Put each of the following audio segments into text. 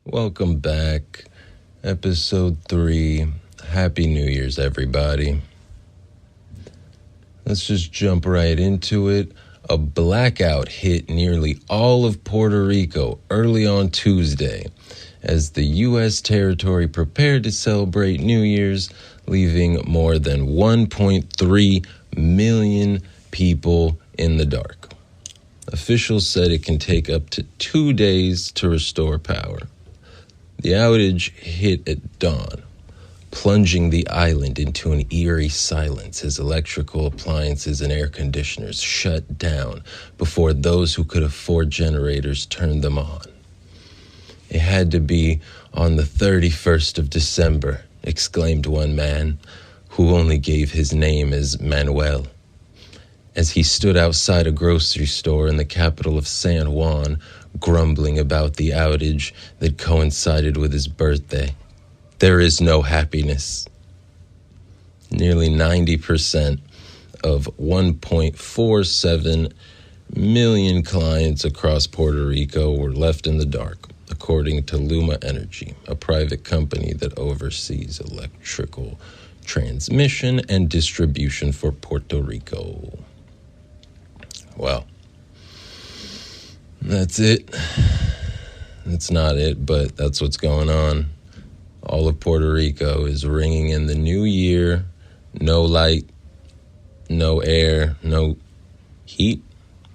Welcome back. Episode 3. Happy New Year's, everybody. Let's just jump right into it. A blackout hit nearly all of Puerto Rico early on Tuesday as the U.S. territory prepared to celebrate New Year's, leaving more than 1.3 million people in the dark. Officials said it can take up to 2 days to restore power. The outage hit at dawn, plunging the island into an eerie silence as electrical appliances and air conditioners shut down before those who could afford generators turned them on. "It had to be on the 31st of December, exclaimed one man, who only gave his name as Manuel, as he stood outside a grocery store in the capital of San Juan, grumbling about the outage that coincided with his birthday. There is no happiness. Nearly 90% of 1.47 million clients across Puerto Rico were left in the dark, according to Luma Energy, a private company that oversees electrical transmission and distribution for Puerto Rico. Well, that's it. That's not it, but that's what's going on. All of Puerto Rico is ringing in the new year. No light, no air, no heat.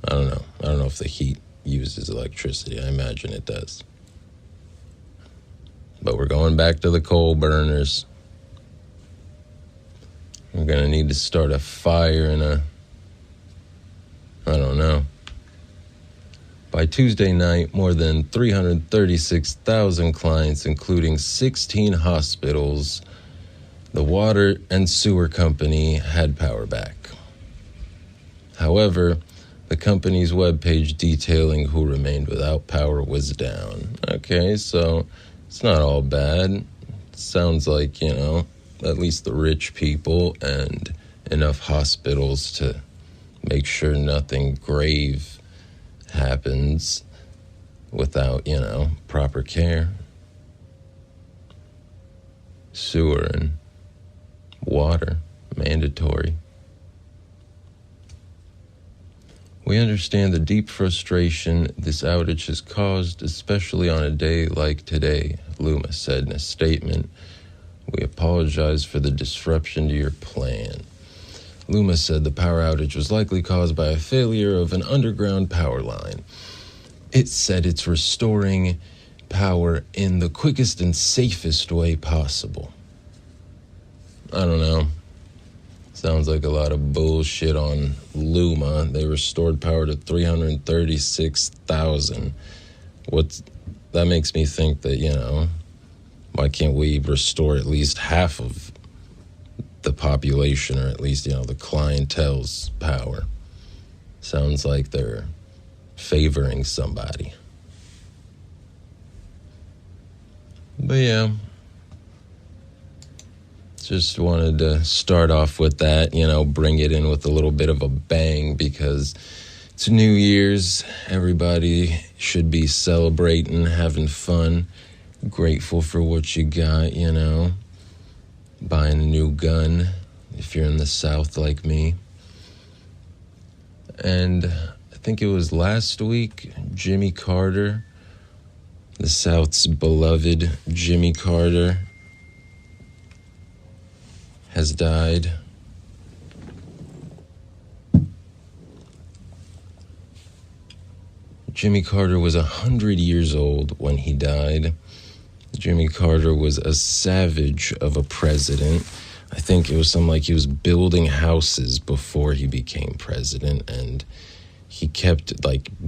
I don't know. I don't know if the heat uses electricity. I imagine it does. But we're going back to the coal burners. We're going to need to start a fire in I don't know. By Tuesday night, more than 336,000 clients, including 16 hospitals, the water and sewer company had power back. However, the company's webpage detailing who remained without power was down. Okay, so it's not all bad. Sounds like, at least the rich people and enough hospitals to make sure nothing grave happens without, proper care. Sewer and water, mandatory. We understand the deep frustration this outage has caused, especially on a day like today, Luma said in a statement. We apologize for the disruption to your plan. Luma said the power outage was likely caused by a failure of an underground power line. It said it's restoring power in the quickest and safest way possible. I don't know. Sounds like a lot of bullshit on Luma. They restored power to 336,000. That makes me think that, why can't we restore at least half of the population, or at least, the clientele's power? Sounds like they're favoring somebody. But yeah, just wanted to start off with that, bring it in with a little bit of a bang because it's New Year's. Everybody should be celebrating, having fun, grateful for what you got, buying a new gun if you're in the South like me. And I think it was last week, Jimmy Carter, the South's beloved Jimmy Carter, has died. Jimmy Carter was 100 years old when he died. Jimmy Carter was a savage of a president. I think it was something like he was building houses before he became president, and he kept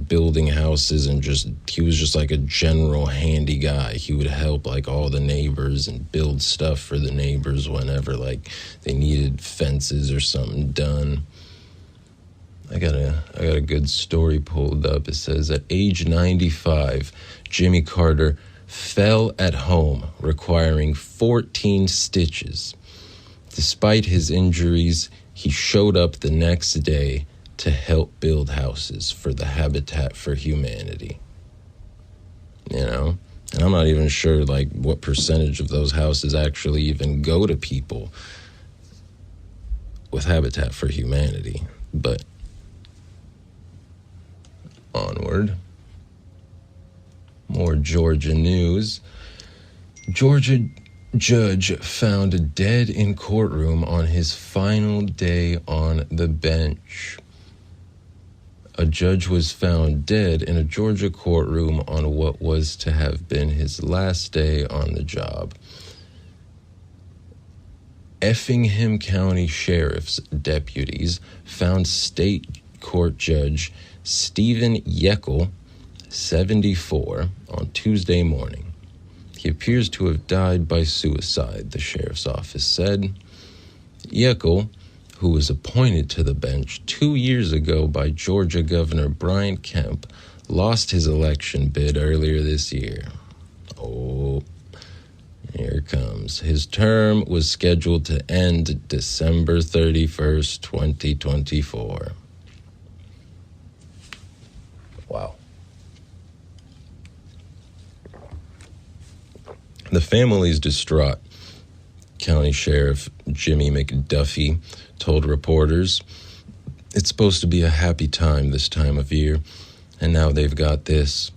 building houses and he was just like a general handy guy. He would help all the neighbors and build stuff for the neighbors whenever they needed fences or something done. I got a good story pulled up. It says at age 95, Jimmy Carter fell at home, requiring 14 stitches. Despite his injuries, he showed up the next day to help build houses for the Habitat for Humanity. And And I'm not even sure, like, what percentage of those houses actually even go to people with Habitat for Humanity. But onward. More Georgia news. Georgia judge found dead in courtroom on his final day on the bench. A judge was found dead in a Georgia courtroom on what was to have been his last day on the job. Effingham County Sheriff's deputies found state court judge Stephen Yeckel, 74, on Tuesday morning. He appears to have died by suicide, the sheriff's office said. Yeckel, who was appointed to the bench 2 years ago by Georgia Governor Brian Kemp, lost his election bid earlier this year. Oh, here it comes. His term was scheduled to end December 31st, 2024. Wow. The family is distraught. County Sheriff Jimmy McDuffie told reporters, "It's supposed to be a happy time this time of year, and now they've got this."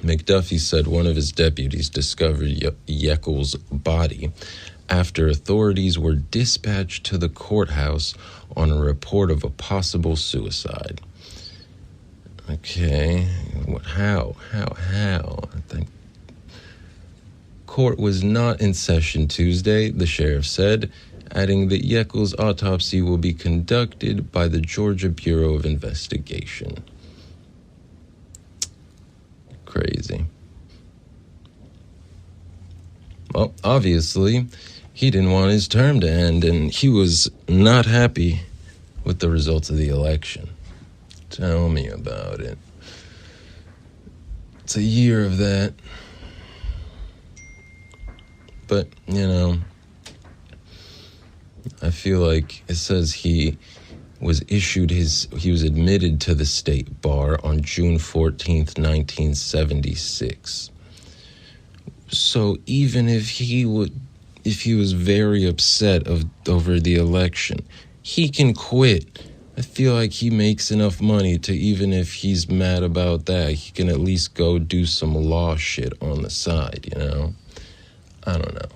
McDuffie said one of his deputies discovered Yeckel's body after authorities were dispatched to the courthouse on a report of a possible suicide. Okay, how? I think court was not in session Tuesday, the sheriff said, adding that Yeckel's autopsy will be conducted by the Georgia Bureau of Investigation. Crazy. Well, obviously, he didn't want his term to end, and he was not happy with the results of the election. Tell me about it. It's a year of that. But, I feel like it says he was admitted to the state bar on June 14th, 1976. So even if he was very upset over the election, he can quit. I feel like he makes enough money to, even if he's mad about that, he can at least go do some law shit on the side, I don't know.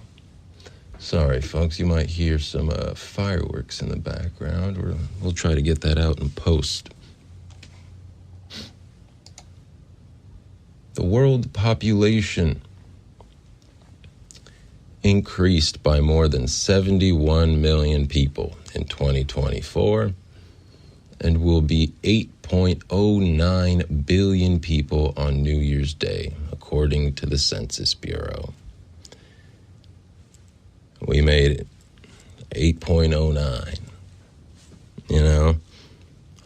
Sorry, folks, you might hear some fireworks in the background. We'll try to get that out in post. The world population increased by more than 71 million people in 2024 and will be 8.09 billion people on New Year's Day, according to the Census Bureau. We made it. 8.09.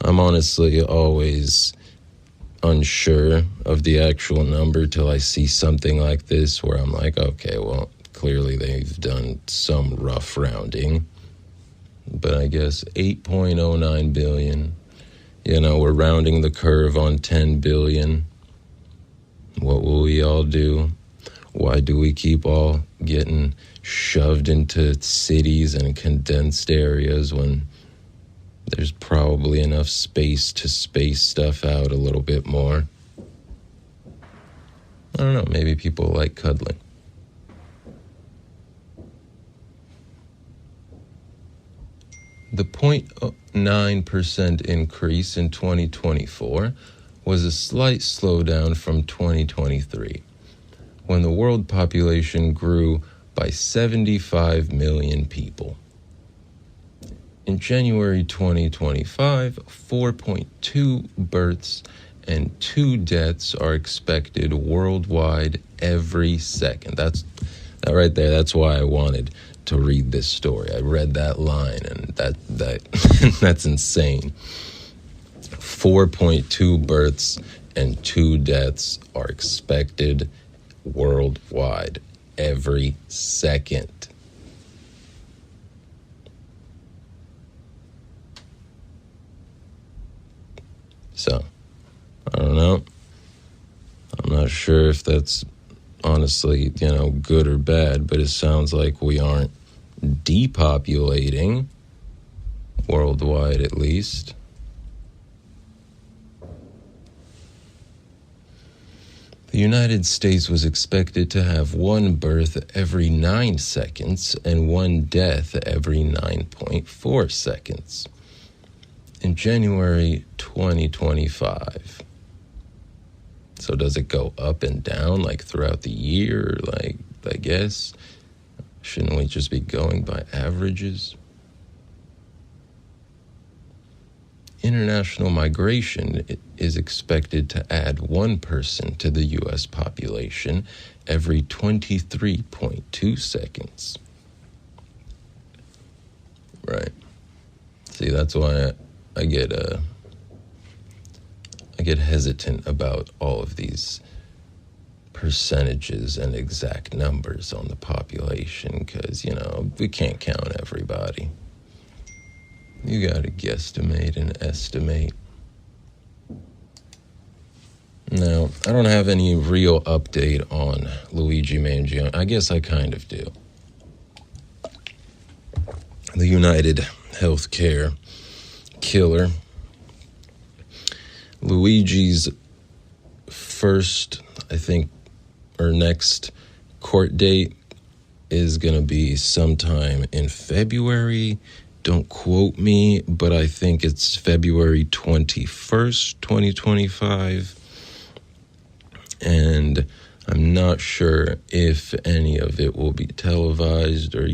I'm honestly always unsure of the actual number till I see something like this where I'm like, okay, well, clearly they've done some rough rounding. But I guess 8.09 billion. We're rounding the curve on 10 billion. What will we all do? Why do we keep all getting shoved into cities and condensed areas when there's probably enough space to space stuff out a little bit more? I don't know, maybe people like cuddling. The 0.9% increase in 2024 was a slight slowdown from 2023, when the world population grew by 75 million people. In January 2025, 4.2 births and 2 deaths are expected worldwide every second. That right there, that's why I wanted to read this story. I read that line, and that that's insane. 4.2 births and 2 deaths are expected worldwide every second. So, I don't know. I'm not sure if that's honestly, good or bad, but it sounds like we aren't depopulating, worldwide at least. The United States was expected to have one birth every 9 seconds and one death every 9.4 seconds in January 2025. So does it go up and down like throughout the year? Like, I guess, shouldn't we just be going by averages? International migration is expected to add one person to the U.S. population every 23.2 seconds. Right. See, that's why I get hesitant about all of these percentages and exact numbers on the population because, we can't count everybody. You gotta guesstimate and estimate. Now, I don't have any real update on Luigi Mangione. I guess I kind of do. The United Healthcare killer. Luigi's first, next court date is gonna be sometime in February. Don't quote me, but I think it's February 21st, 2025. And I'm not sure if any of it will be televised or,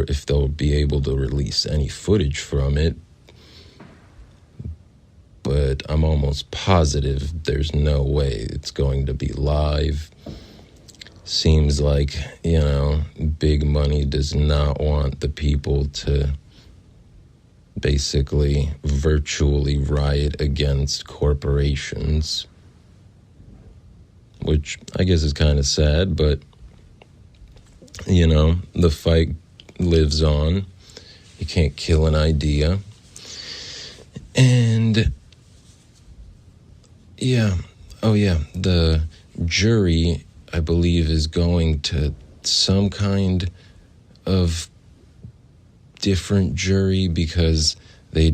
if they'll be able to release any footage from it. But I'm almost positive there's no way it's going to be live. Seems like, big money does not want the people to basically virtually riot against corporations, which I guess is kind of sad, but, the fight lives on. You can't kill an idea. And, the jury, I believe, is going to some kind of different jury because they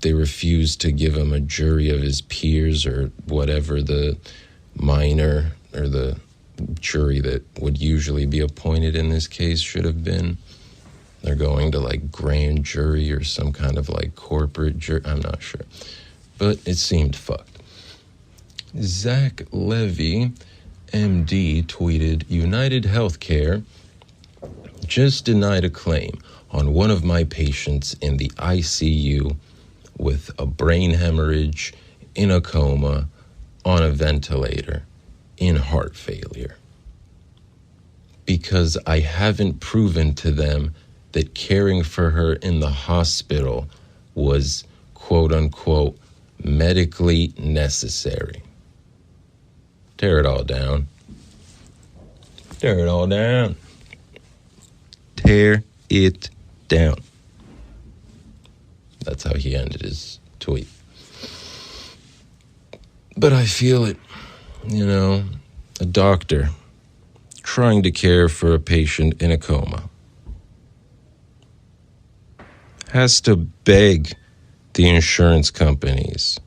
refused to give him a jury of his peers or whatever the minor or the jury that would usually be appointed in this case should have been. They're going to grand jury or some kind of corporate jury. I'm not sure. But it seemed fucked. Zach Levy, MD, tweeted, United Healthcare just denied a claim on one of my patients in the ICU with a brain hemorrhage, in a coma, on a ventilator, in heart failure. Because I haven't proven to them that caring for her in the hospital was, quote unquote, medically necessary. Tear it all down. Tear it all down. Tear it down. That's how he ended his tweet. But I feel it, a doctor trying to care for a patient in a coma has to beg the insurance companies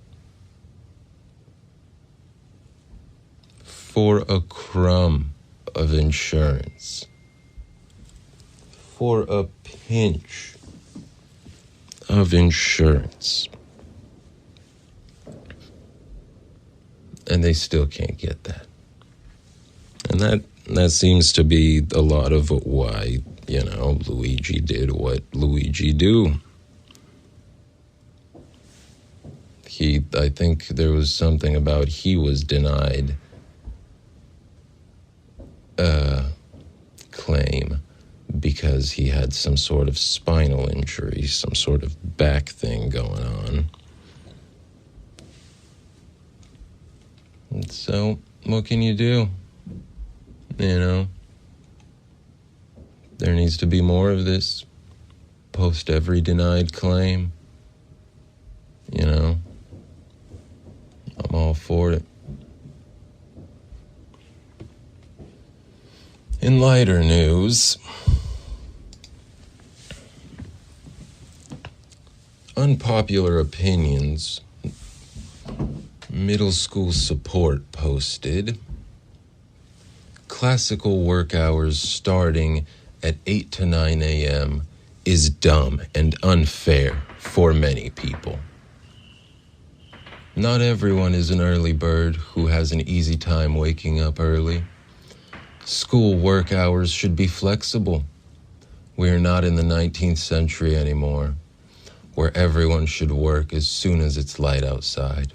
for a crumb of insurance, for a pinch of insurance. And they still can't get that. And that seems to be a lot of why, Luigi did what Luigi do. I think there was something about he was denied a claim because he had some sort of spinal injury, some sort of back thing going on. And so, what can you do? There needs to be more of this. Post every denied claim. I'm all for it. In lighter news, unpopular opinions, middle school support posted, classical work hours starting at 8 to 9 a.m. is dumb and unfair for many people. Not everyone is an early bird who has an easy time waking up early. School work hours should be flexible. We are not in the 19th century anymore, where everyone should work as soon as it's light outside.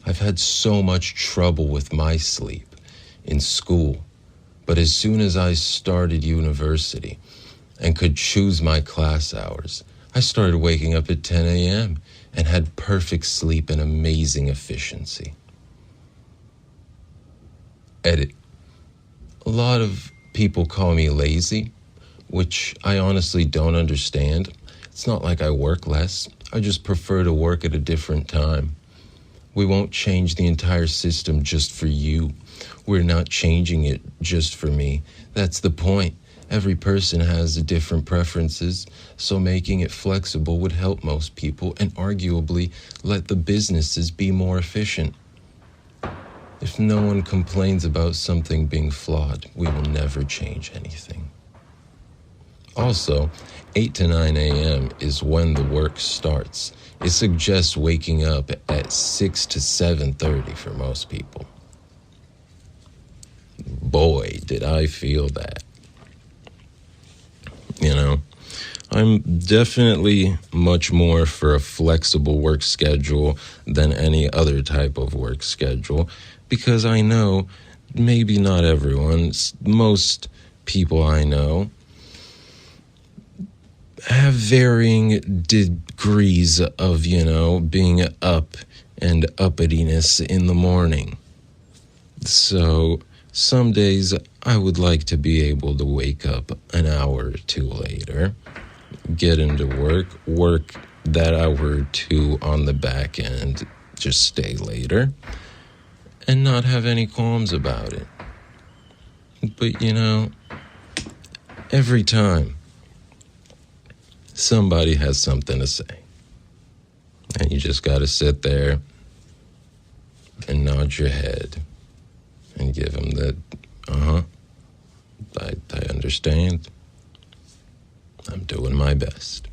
I've had so much trouble with my sleep in school, but as soon as I started university and could choose my class hours, I started waking up at 10 a.m. and had perfect sleep and amazing efficiency. Edit. A lot of people call me lazy, which I honestly don't understand. It's not like I work less. I just prefer to work at a different time. We won't change the entire system just for you. We're not changing it just for me. That's the point. Every person has different preferences, so making it flexible would help most people and arguably let the businesses be more efficient. If no one complains about something being flawed, we will never change anything. Also, 8 to 9 a.m. is when the work starts. It suggests waking up at 6 to 7:30 for most people. Boy, did I feel that. You know, I'm definitely much more for a flexible work schedule than any other type of work schedule, because I know maybe not everyone, most people I know have varying degrees of, being up and uppityness in the morning. So some days I would like to be able to wake up an hour or two later, get into work that hour or two on the back end, just stay later, and not have any qualms about it. But every time somebody has something to say, and you just got to sit there and nod your head and give them the, I understand. I'm doing my best.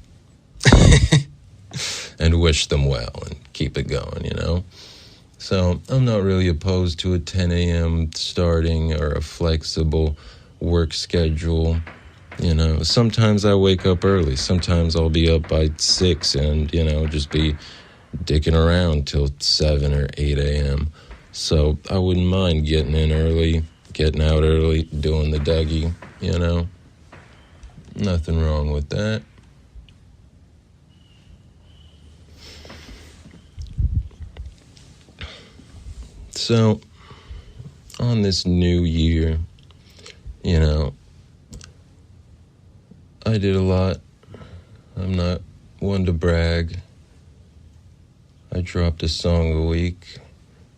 And wish them well and keep it going, So I'm not really opposed to a 10 a.m. starting or a flexible work schedule. Sometimes I wake up early. Sometimes I'll be up by 6 and, just be dicking around till 7 or 8 a.m. So I wouldn't mind getting in early, getting out early, doing the Dougie, Nothing wrong with that. So, on this new year, I did a lot. I'm not one to brag. I dropped a song a week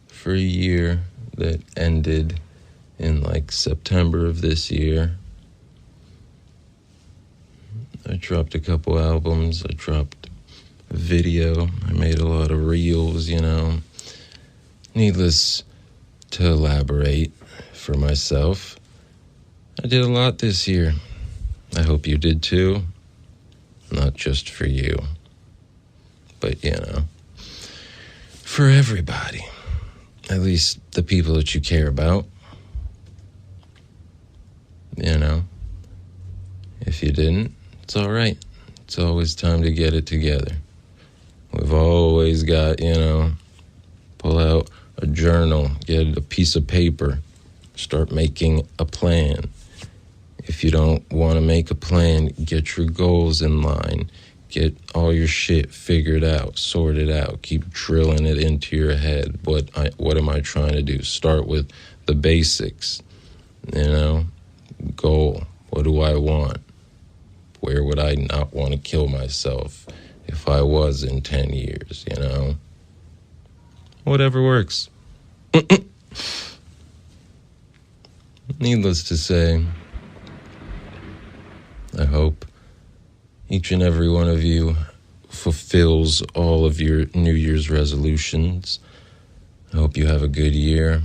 for a year that ended in September of this year. I dropped a couple albums. I dropped a video. I made a lot of reels, Needless to elaborate for myself, I did a lot this year. I hope you did too. Not just for you, but, for everybody. At least the people that you care about. If you didn't, it's all right. It's always time to get it together. We've always got, pull out a journal, get a piece of paper, start making a plan. If you don't want to make a plan, get your goals in line. Get all your shit figured out, sorted out. Keep drilling it into your head. What am I trying to do? Start with the basics. Goal. What do I want? Where would I not want to kill myself if I was in 10 years, Whatever works. needless to say, I hope each and every one of you fulfills all of your New Year's resolutions. I hope you have a good year.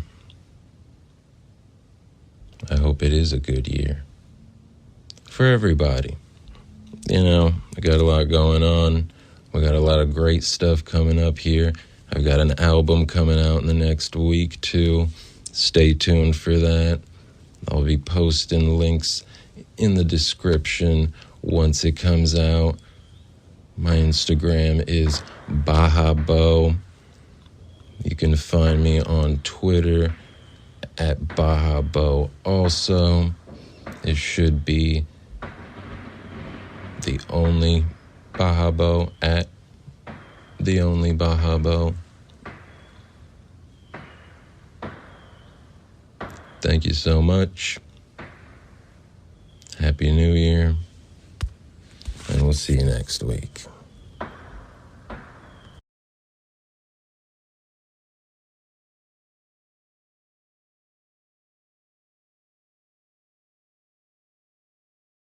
I hope it is a good year for everybody. You know, I got a lot going on. We got a lot of great stuff coming up here. I've got an album coming out in the next week, too. Stay tuned for that. I'll be posting links in the description once it comes out. My Instagram is BajaBo. You can find me on Twitter at BajaBo also. It should be the only BajaBo at the only BajaBo. Thank you so much. Happy New Year. And we'll see you next week.